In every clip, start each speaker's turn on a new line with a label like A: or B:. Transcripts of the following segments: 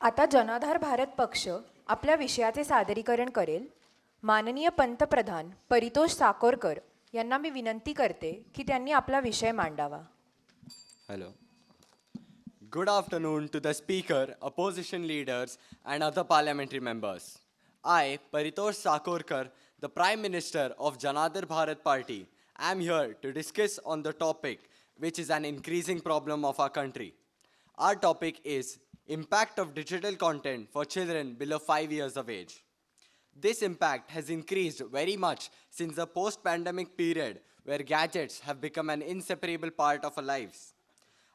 A: आता जनाधार भारत पक्ष आपल्या विषयाचे सादरीकरण करेल. माननीय पंतप्रधान परितोष साकोरकर यांना मी विनंती करते की त्यांनी आपला विषय मांडावा.
B: Hello. Good afternoon to the speaker, opposition leaders, and other parliamentary members. I, Paritosh Sakorkar, the Prime Minister of Janadhar Bharat Party, am here to discuss on the topic which is an increasing problem of our country. Our topic is impact of digital content for children below 5 years of age. This impact has increased very much since the post-pandemic period where gadgets have become an inseparable part of our lives.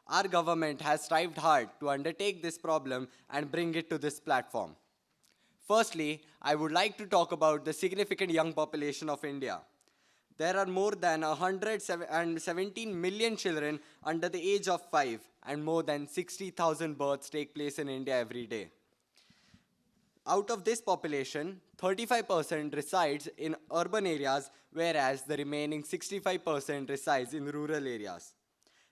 B: Our government has strived hard to undertake this problem and bring it to this platform. Firstly, I would like to talk about the significant young population of India. There are more than 117 million children under the age of 5 and more than 60,000 births take place in India every day. Out of this population, 35% resides in urban areas, whereas the remaining 65% resides in rural areas.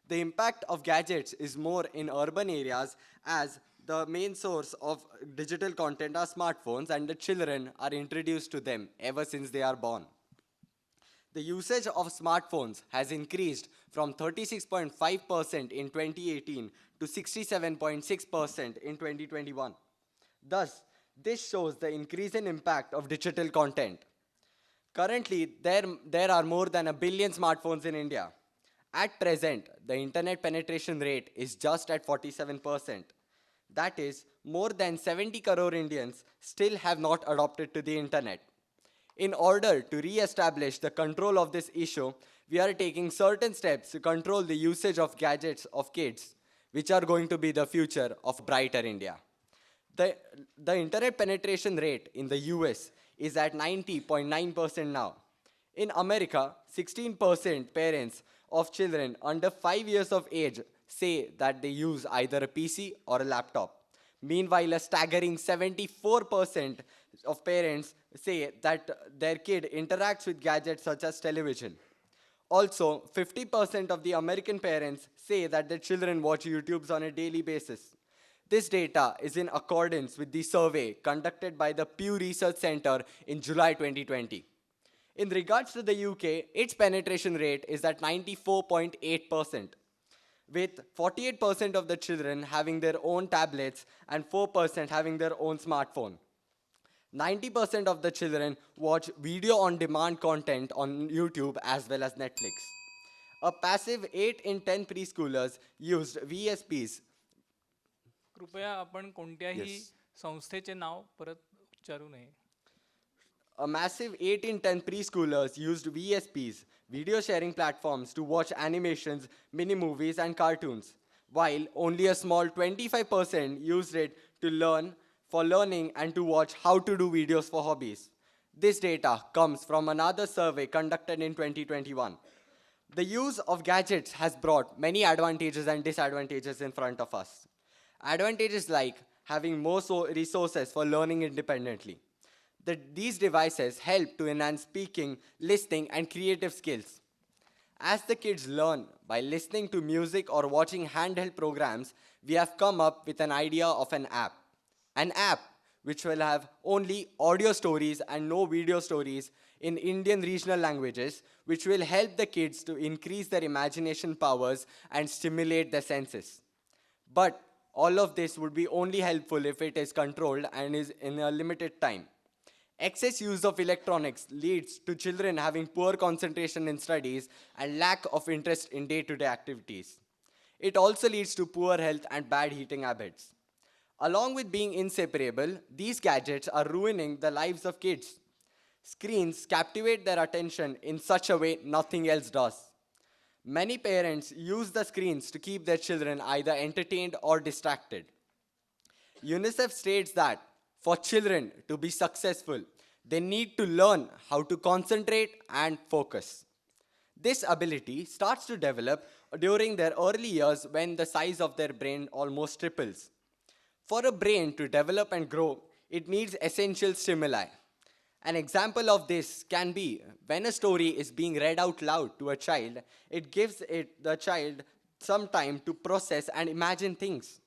B: The impact of gadgets is more in urban areas as the main source of digital content are smartphones and the children are introduced to them ever since they are born. The usage of smartphones has increased from 36.5% in 2018 to 67.6% in 2021. Thus, this shows the increasing impact of digital content. Currently, there are more than 1 billion smartphones in India. At present, the internet penetration rate is just at 47%. That is, more than 70 crore Indians still have not adopted to the internet. In order to re-establish the control of this issue, we are taking certain steps to control the usage of gadgets of kids, which are going to be the future of brighter India. The internet penetration rate in the US is at 90.9% now. In America, 16% parents of children under 5 years of age say that they use either a PC or a laptop. Meanwhile, a staggering 74% of parents say that their kid interacts with gadgets such as television. Also, 50% of the American parents say that their children watch YouTubes on a daily basis. This data is in accordance with the survey conducted by the Pew Research Center in July 2020. In regards to the UK, its penetration rate is at 94.8%, with 48% of the children having their own tablets and 4% having their own smartphone. 90% of the children watch video-on-demand content on YouTube as well as Netflix. A passive 8 in 10 preschoolers used VSPs.
C: कृपया आपण कोणत्याही
B: Yes.
C: संस्थेचे नाव परत उच्चारू नये.
B: A massive 8 in 10 preschoolers used VSPs, video sharing platforms, to watch animations, mini-movies, and cartoons, while only a small 25% used it to learn for learning and to watch how to do videos for hobbies. This data comes from another survey conducted in 2021. The use of gadgets has brought many advantages and disadvantages in front of us. Advantages like having more resources for learning independently. These devices help to enhance speaking, listening, and creative skills. As the kids learn by listening to music or watching handheld programs, we have come up with an idea of an app. An app which will have only audio stories and no video stories in Indian regional languages, which will help the kids to increase their imagination powers and stimulate their senses. But all of this would be only helpful if it is controlled and is in a limited time. Excess use of electronics leads to children having poor concentration in studies and lack of interest in day-to-day activities. It also leads to poor health and bad eating habits. Along with being inseparable, these gadgets are ruining the lives of kids. Screens captivate their attention in such a way nothing else does. Many parents use the screens to keep their children either entertained or distracted. UNICEF states that for children to be successful, they need to learn how to concentrate and focus. This ability starts to develop during their early years when the size of their brain almost triples. For a brain to develop and grow, it needs essential stimuli. An example of this can be when a story is being read out loud to a child, it gives the child some time to process and imagine things.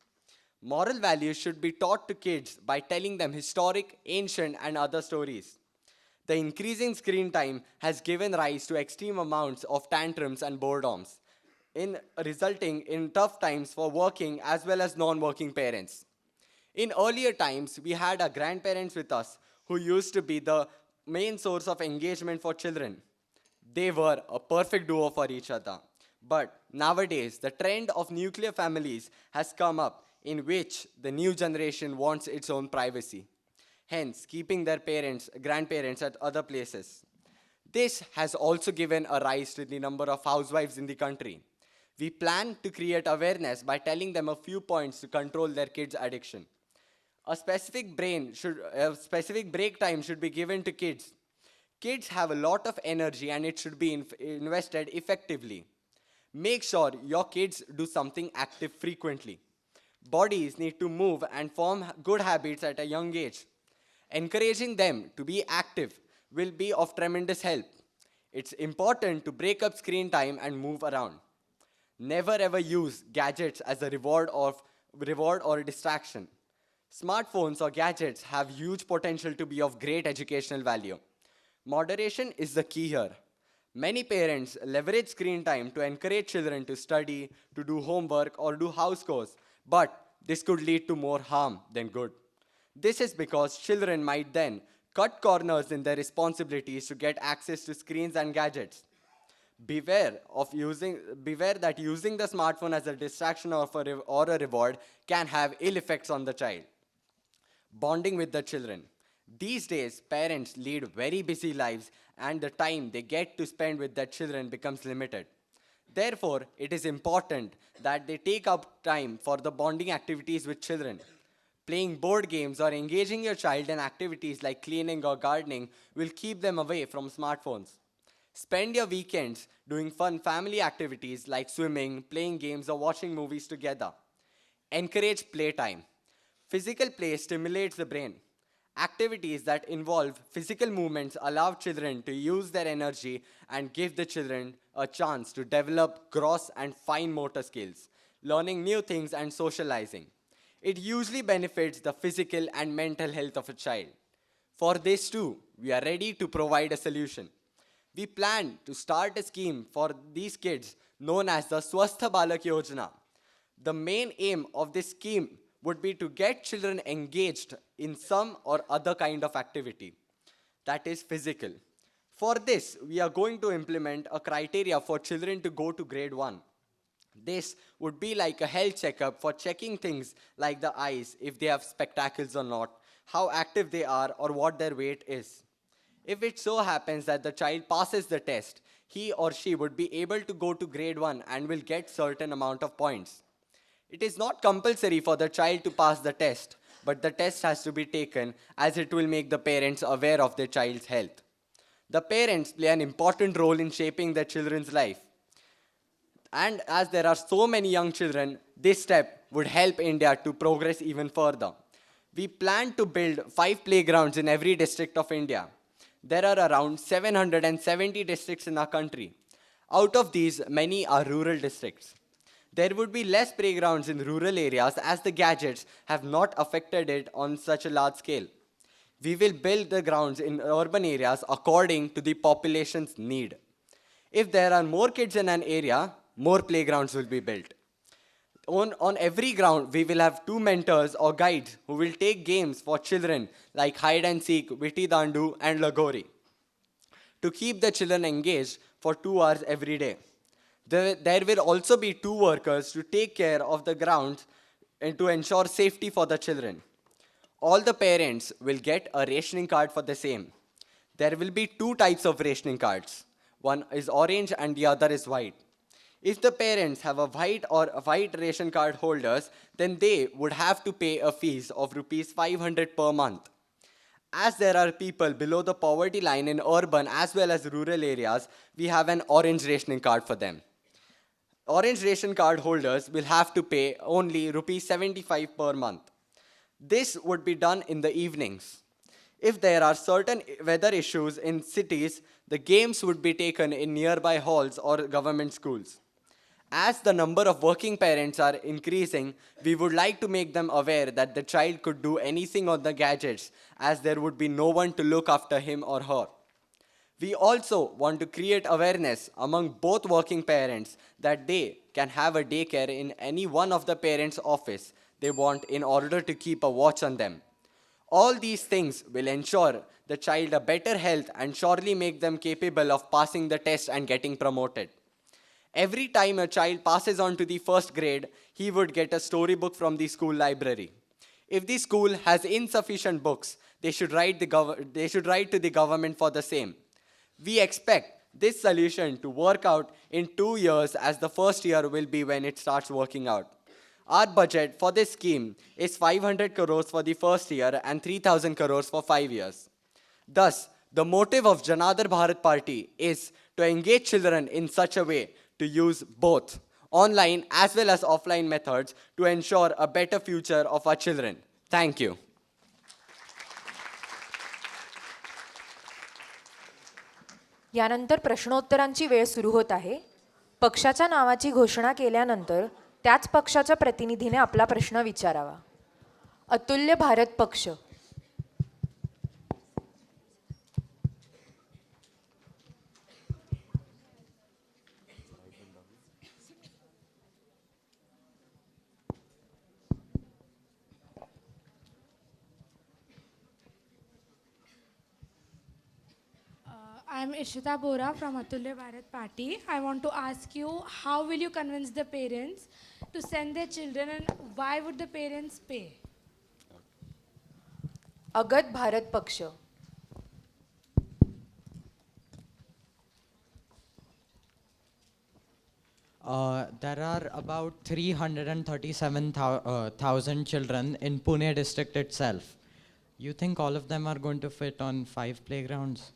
B: Moral values should be taught to kids by telling them historic, ancient, and other stories. The increasing screen time has given rise to extreme amounts of tantrums and boredoms, resulting in tough times for working as well as non-working parents. In earlier times, we had our grandparents with us who used to be the main source of engagement for children. They were a perfect duo for each other. But nowadays, the trend of nuclear families has come up in which the new generation wants its own privacy, hence keeping their grandparents at other places. This has also given a rise to the number of housewives in the country. We plan to create awareness by telling them a few points to control their kids' addiction. A specific break time should be given to kids. Kids have a lot of energy and it should be invested effectively. Make sure your kids do something active frequently. Bodies need to move and form good habits at a young age. Encouraging them to be active will be of tremendous help. It's important to break up screen time and move around. Never ever use gadgets as a reward or distraction. Smartphones or gadgets have huge potential to be of great educational value. Moderation is the key here. Many parents leverage screen time to encourage children to study, to do homework, or do house chores, but this could lead to more harm than good. This is because children might then cut corners in their responsibilities to get access to screens and gadgets. Beware that using the smartphone as a distraction or a reward can have ill effects on the child. Bonding with the children. These days, parents lead very busy lives and the time they get to spend with their children becomes limited. Therefore, it is important that they take up time for the bonding activities with children. Playing board games or engaging your child in activities like cleaning or gardening will keep them away from smartphones. Spend your weekends doing fun family activities like swimming, playing games, or watching movies together. Encourage playtime. Physical play stimulates the brain. Activities that involve physical movements allow children to use their energy and give the children a chance to develop gross and fine motor skills, learning new things and socializing. It usually benefits the physical and mental health of a child. For this too, we are ready to provide a solution. We plan to start a scheme for these kids known as the Swastha Balak Yojana. The main aim of this scheme would be to get children engaged in some or other kind of activity, that is physical. For this, we are going to implement a criteria for children to go to grade 1. This would be like a health checkup for checking things like the eyes, if they have spectacles or not, how active they are, or what their weight is. If it so happens that the child passes the test, he or she would be able to go to grade 1 and will get certain amount of points. It is not compulsory for the child to pass the test, but the test has to be taken as it will make the parents aware of their child's health. The parents play an important role in shaping their children's life. And as there are so many young children, this step would help India to progress even further. We plan to build 5 playgrounds in every district of India. There are around 770 districts in our country. Out of these, many are rural districts. There would be less playgrounds in rural areas as the gadgets have not affected it on such a large scale. We will build the grounds in urban areas according to the population's need. If there are more kids in an area, more playgrounds will be built. On every ground, we will have 2 mentors or guides who will take games for children like hide and seek, Vitti Dandu, and Lagori to keep the children engaged for 2 hours every day. There will also be 2 workers to take care of the grounds and to ensure safety for the children. All the parents will get a rationing card for the same. There will be 2 types of rationing cards. One is orange and the other is white. If the parents have a white ration card holders, then they would have to pay a fees of rupees 500 per month. As there are people below the poverty line in urban as well as rural areas, we have an orange rationing card for them. Orange ration card holders will have to pay only rupees 75 per month. This would be done in the evenings. If there are certain weather issues in cities, the games would be taken in nearby halls or government schools. As the number of working parents are increasing, we would like to make them aware that the child could do anything on the gadgets, as there would be no one to look after him or her. We also want to create awareness among both working parents that they can have a daycare in any one of the parents' office they want in order to keep a watch on them. All these things will ensure the child a better health and surely make them capable of passing the test and getting promoted. Every time a child passes on to the first grade, he would get a storybook from the school library. If the school has insufficient books, they should write to the government for the same. We expect this solution to work out in 2 years, as the first year will be when it starts working out. Our budget for this scheme is 500 crores for the first year and 3,000 crores for 5 years. Thus, the motive of Janadhar Bharat Party is to engage children in such a way to use both online as well as offline methods to ensure a better future of our children. Thank you.
A: यानंतर प्रश्नोत्तरांची वेळ सुरू होत आहे. पक्षाच्या नावाची घोषणा केल्यानंतर त्याच पक्षाच्या प्रतिनिधीने आपला प्रश्न विचारावा. अतुल्य भारत पक्ष.
D: I am Ishita Bora from Atulya Bharat Party. I want to ask you, how will you convince the parents to send their children, and why would the parents pay?
A: अगत भारत पक्ष.
E: There are about 337,000 children in Pune district itself. You think all of them are going to fit on 5 playgrounds?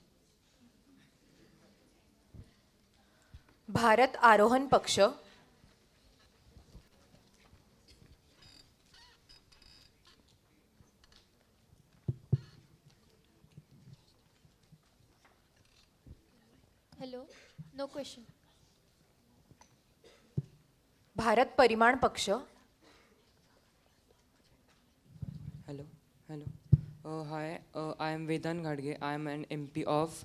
A: Bharat आरोहण पक्ष.
F: Hello, no question.
A: Bharat परिमाण पक्ष.
G: Hello. Hi, I am Vedan Gadge. I am an MP of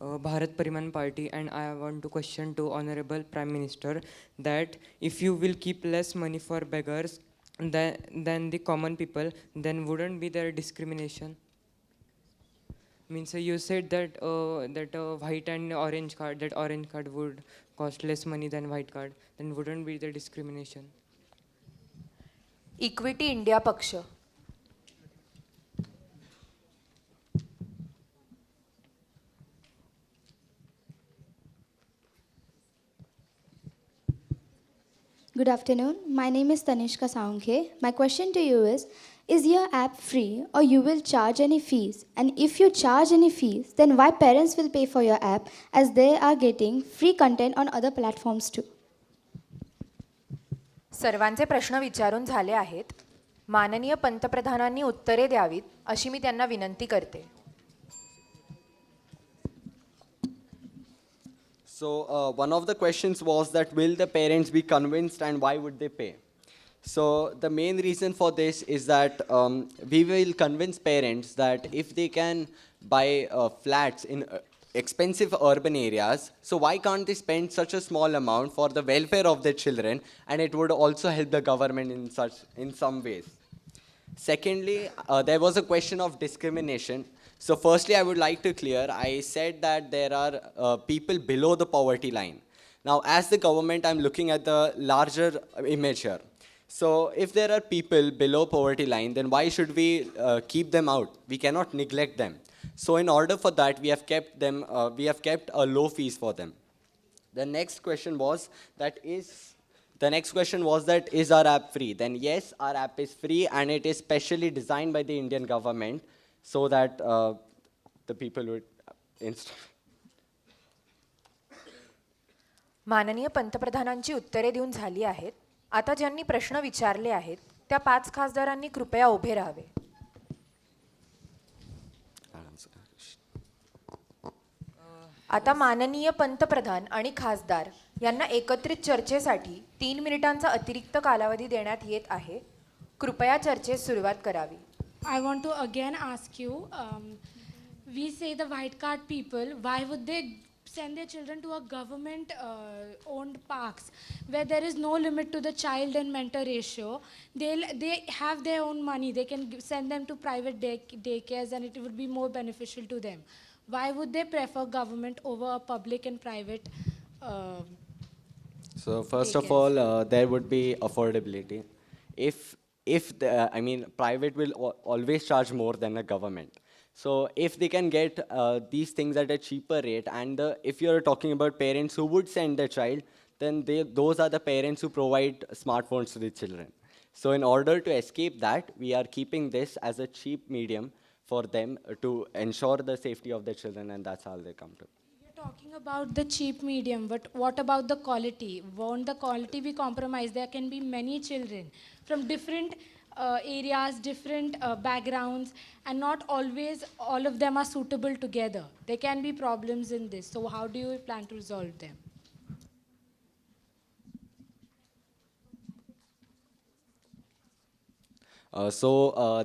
G: Bharat Pariman Party, and I want to question to Honorable Prime Minister that if you will keep less money for beggars than the common people, then wouldn't be there discrimination? Means you said that white and orange card, that orange card would cost less money than white card, then wouldn't be the discrimination?
A: Equity India पक्ष.
F: Good afternoon. My name is Tanishka Saunke. My question to you is your app free or you will charge any fees? And if you charge any fees, then why parents will pay for your app as they are getting free content on other platforms too?
A: सर्वांचे प्रश्न विचारून झाले आहेत. माननीय पंतप्रधानांनी उत्तरे द्यावीत अशी मी त्यांना विनंती करते.
B: So one of the questions was that will the parents be convinced and why would they pay? So the main reason for this is that we will convince parents that if they can buy flats in expensive urban areas, so why can't they spend such a small amount for the welfare of their children, and it would also help the government in some ways. Secondly, there was a question of discrimination. So firstly, I would like to clear, I said that there are people below the poverty line. Now, as the government, I'm looking at the larger image here. So if there are people below poverty line, then why should we keep them out? We cannot neglect them. So in order for that, we have kept a low fees for them. The next question was that is our app free? Then yes, our app is free, and it is specially designed by the Indian government so that the people would
A: माननीय पंतप्रधानांची उत्तरे देऊन झाली आहेत. आता ज्यांनी प्रश्न विचारले आहेत त्या 5 खासदारांनी कृपया उभे राहावे. आता माननीय पंतप्रधान आणि खासदार यांना एकत्रित चर्चेसाठी 3 मिनिटांचा अतिरिक्त कालावधी देण्यात येत आहे. कृपया चर्चेस सुरुवात करावी.
D: I want to again ask you, we say the white card people, why would they send their children to a government owned parks where there is no limit to the child and mentor ratio? They have their own money. They can send them to private daycares and it would be more beneficial to them. Why would they prefer government over a public and private
B: So first of
D: daycares?
B: all, there would be affordability. I mean, private will always charge more than a government. So if they can get these things at a cheaper rate, and if you're talking about parents who would send their child, then those are the parents who provide smartphones to the children. So in order to escape that, we are keeping this as a cheap medium for them to ensure the safety of the children, and that's how they come to.
D: You're talking about the cheap medium, but what about the quality? Won't the quality be compromised? There can be many children from different areas, different backgrounds, and not always all of them are suitable together. There can be problems in this. So how do you plan to resolve them?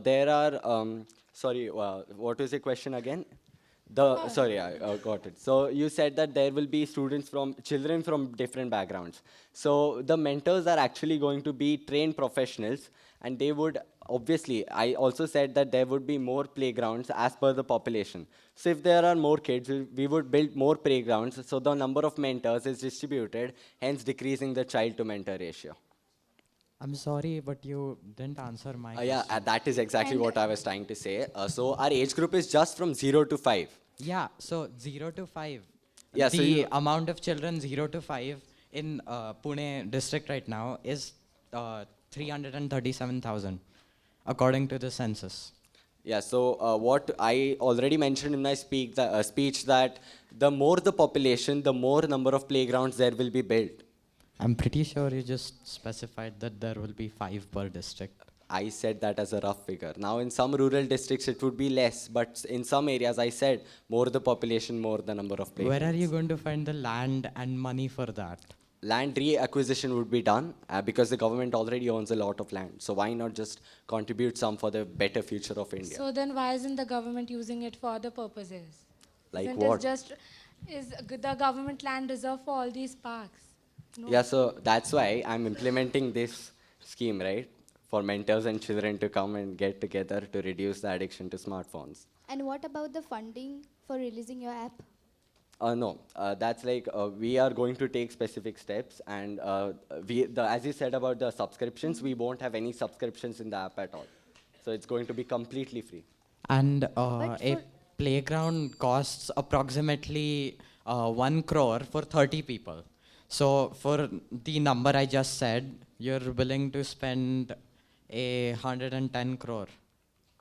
B: There are, sorry, what was the question again? Sorry, I got it. So you said that there will be children from different backgrounds. So the mentors are actually going to be trained professionals, and they would, obviously, I also said that there would be more playgrounds as per the population. So if there are more kids, we would build more playgrounds, so the number of mentors is distributed, hence decreasing the child to mentor ratio.
E: I'm sorry, but you didn't answer my
B: Yeah,
E: question.
B: that is exactly what I was trying to say. So our age group is just from 0 to 5.
E: Yeah, so 0 to 5.
B: Yeah, so
E: the
B: you-
E: amount of children 0 to 5 in Pune district right now is 337,000, according to the census.
B: Yeah, so what I already mentioned in my speech that the more the population, the more number of playgrounds there will be built.
E: I'm pretty sure you just specified that there will be 5 per district.
B: I said that as a rough figure. Now in some rural districts it would be less, but in some areas I said more the population, more the number of playgrounds.
E: Where are you going to find the land and money for that?
B: Land reacquisition would be done because the government already owns a lot of land. So why not just contribute some for the better future of India?
D: So then why isn't the government using it for other purposes?
B: Like
D: Isn't
B: what?
D: is the government land reserved for all these parks? No.
B: Yeah, so that's why I'm implementing this scheme, right? For mentors and children to come and get together to reduce the addiction to smartphones.
F: And what about the funding for releasing your app?
B: No, that's like we are going to take specific steps, and as you said about the subscriptions, we won't have any subscriptions in the app at all. So it's going to be completely free.
E: And
F: But
E: a
F: for-
E: playground costs approximately 1 crore for 30 people. So for the number I just said, you're willing to spend 110 crore.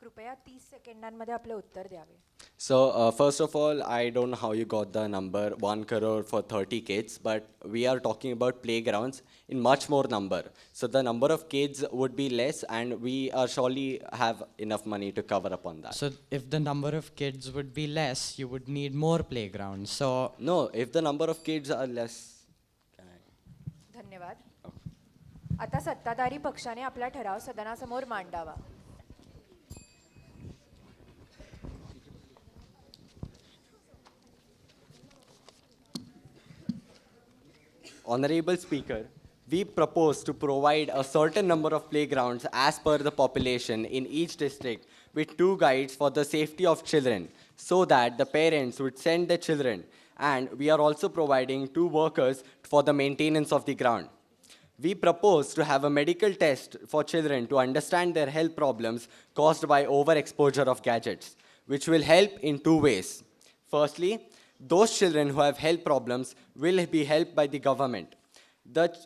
A: कृपया 30 सेकंदांमध्ये आपले उत्तर द्यावे.
B: So first of all, I don't know how you got the number 1 crore for 30 kids, but we are talking about playgrounds in much more number. So the number of kids would be less, and we are surely have enough money to cover up on that.
E: So if the number of kids would be less, you would need more playgrounds. So
B: No, if the number of kids are less,
A: धन्यवाद. आता सत्ताधारी पक्षाने आपला ठराव सदनासमोर मांडावा.
B: Honorable Speaker, we propose to provide a certain number of playgrounds as per the population in each district with 2 guides for the safety of children so that the parents would send their children, and we are also providing 2 workers for the maintenance of the ground. We propose to have a medical test for children to understand their health problems caused by overexposure of gadgets, which will help in 2 ways. Firstly, those children who have health problems will be helped by the government.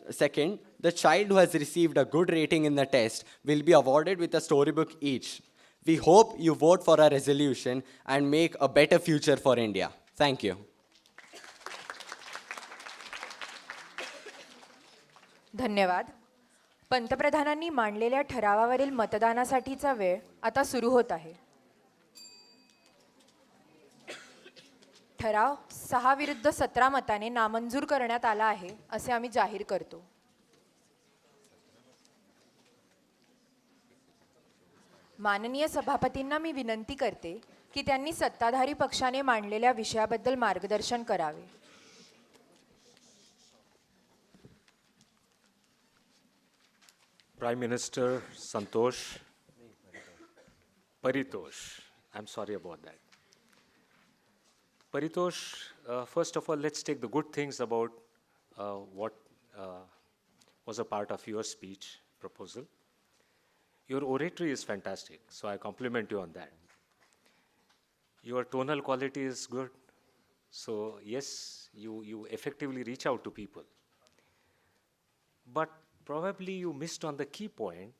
B: Second, the child who has received a good rating in the test will be awarded with a storybook each. We hope you vote for our resolution and make a better future for India. Thank you.
A: धन्यवाद. पंतप्रधानांनी मांडलेल्या ठरावावरील मतदानासाठीचा वेळ आता सुरू होत आहे. ठराव 6-17 मताने नामंजूर करण्यात आला आहे असे आम्ही जाहीर करतो. माननीय सभापतींना मी विनंती करते की त्यांनी सत्ताधारी पक्षाने मांडलेल्या विषयाबद्दल मार्गदर्शन करावे.
H: Prime Minister Santosh, Paritosh, I'm sorry about that. Paritosh, first of all, let's take the good things about what was a part of your speech proposal. Your oratory is fantastic, so I compliment you on that. Your tonal quality is good, so yes, you effectively reach out to people. But probably you missed on the key point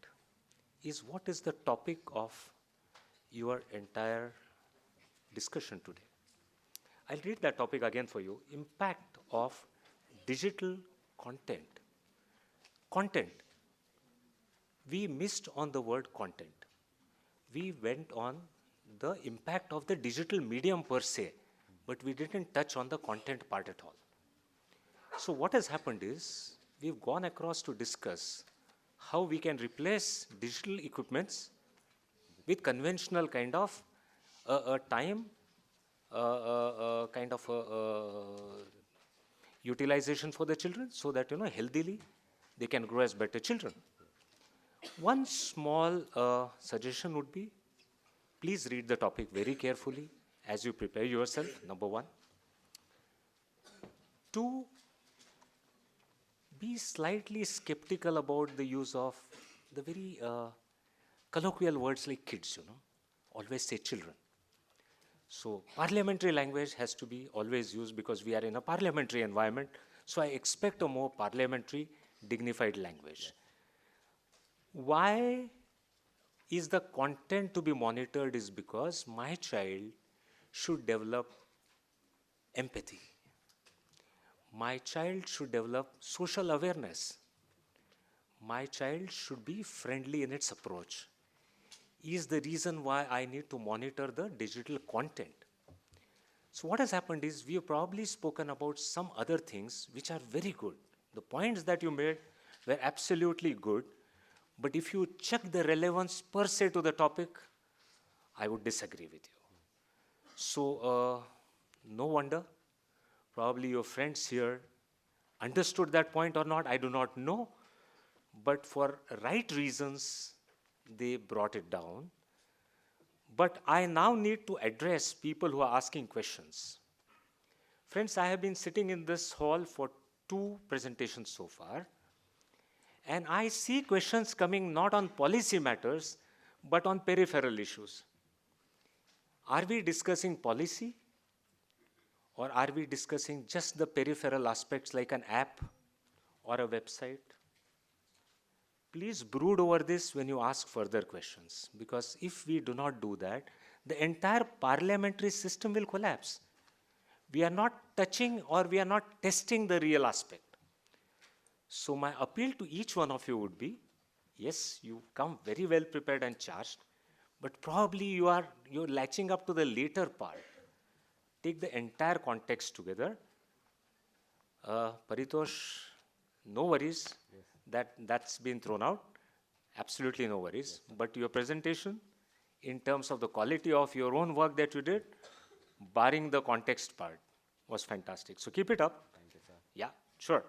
H: is what is the topic of your entire discussion today. I'll read that topic again for you. Impact of digital content. Content. We missed on the word content. We went on the impact of the digital medium per se, but we didn't touch on the content part at all. So what has happened is, we've gone across to discuss how we can replace digital equipments with conventional kind of time, kind of utilization for the children, so that healthily they can grow as better children. One small suggestion would be, please read the topic very carefully as you prepare yourself, number one. Two, be slightly skeptical about the use of the very colloquial words like kids, Always say children. So parliamentary language has to be always used because we are in a parliamentary environment. So I expect a more parliamentary, dignified language. Why is the content to be monitored is because my child should develop empathy. My child should develop social awareness. My child should be friendly in its approach. Is the reason why I need to monitor the digital content. So what has happened is we have probably spoken about some other things which are very good. The points that you made were absolutely good, but if you check the relevance per se to the topic, I would disagree with you. So no wonder, probably your friends here understood that point or not, I do not know, but for right reasons, they brought it down. But I now need to address people who are asking questions. Friends, I have been sitting in this hall for 2 presentations so far, and I see questions coming not on policy matters, but on peripheral issues. Are we discussing policy? Or are we discussing just the peripheral aspects like an app or a website? Please brood over this when you ask further questions, because if we do not do that, the entire parliamentary system will collapse. We are not touching or we are not testing the real aspect. So my appeal to each one of you would be, yes, you come very well prepared and charged, but probably you're latching up to the later part. Take the entire context together. Paritosh, no worries. That's been thrown out. Absolutely no worries. Yes. But your presentation, in terms of the quality of your own work that you did, barring the context part, was fantastic. So keep it up.
B: Thank you, sir.
H: Yeah, sure.